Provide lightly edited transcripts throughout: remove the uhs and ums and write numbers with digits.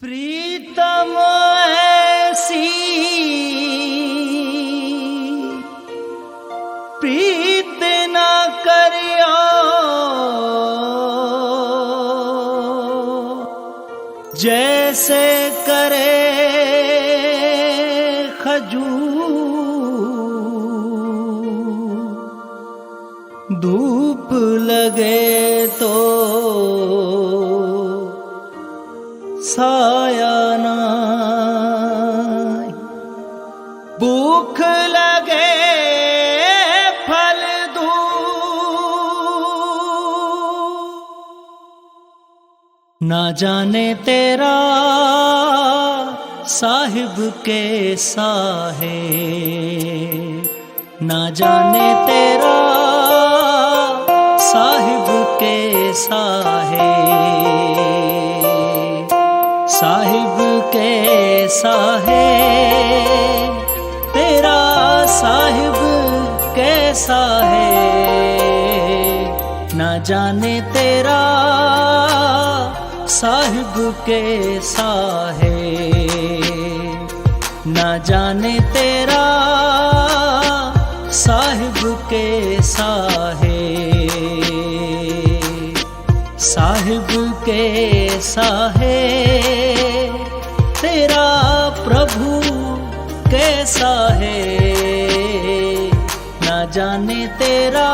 प्रीतम ऐसी प्रीत न करियो, जैसे करे खजूर। धूप लगे तो साया नाय, भूख लगे फल दू। ना जाने तेरा साहिब कैसा है, ना जाने तेरा साहिब कैसा है, साहिब कैसा है तेरा, साहिब कैसा है। ना जाने तेरा साहिब कैसा है, ना जाने तेरा साहिब कैसा है, साहिब कैसा है तेरा, प्रभु कैसा है। ना जाने तेरा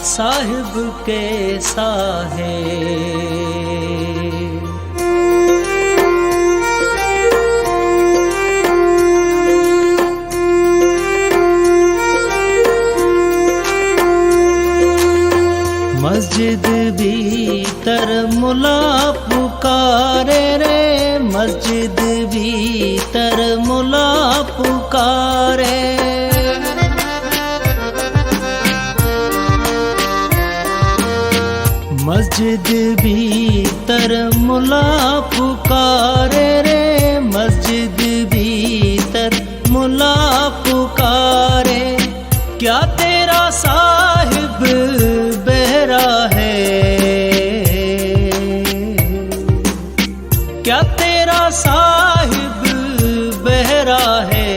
साहिब कैसा है। मस्जिद भीतर मुला पुकारे रे, मस्जिद भीतर मुला पुकारे। मस्जिद भीतर मुला पुकारे रे, मस्जिद भीतर मुला पुकारे। क्या तेरा साहिब बहरा है, क्या तेरा साहिब बहरा है।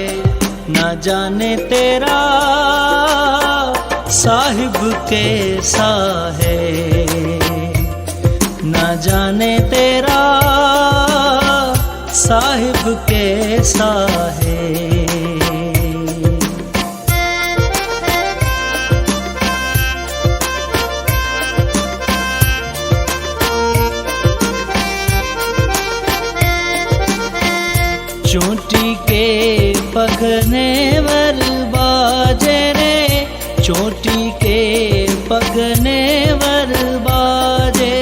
ना जाने तेरा साहिब कैसा है, ना जाने तेरा साहिब कैसा है। चोटी के पगने वर बाजे रे, चोटी के पगने वर बाजे।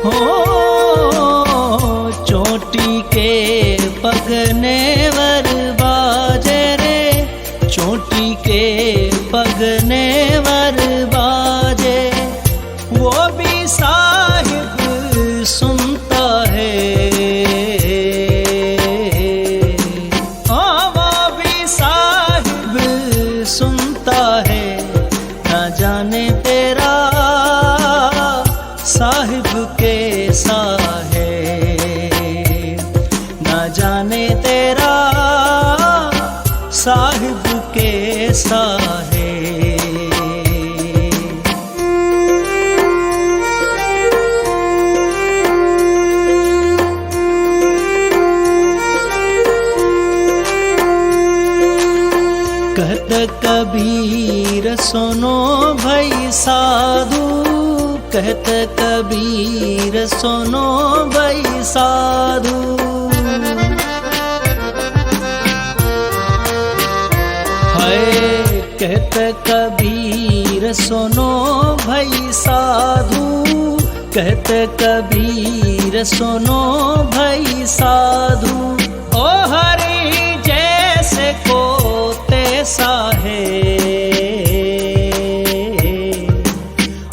हो चोटी के पगने वर बाजे रे, चोटी के पगने वर बाजे। वो भी साहिब सुनता है, हाँ वो भी साहिब सुनता है। ना जाने तेरा साहिब कैसा है, ना जाने तेरा साहिब कैसा है। कहत कबीर सुनो भाई साधु, कहत कबीर सुनो भाई साधु। हाय कहत कबीर सुनो भाई साधु, कहत कबीर सुनो भाई साधु। ओ हरि जैसे को तैसा है,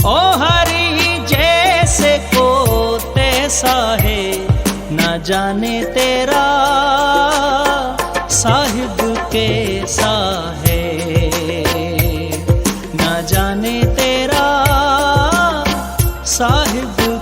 ओ हरि जैसे को तैसा है। ना जाने तेरा साहिब कैसा है, ना जाने तेरा साहिब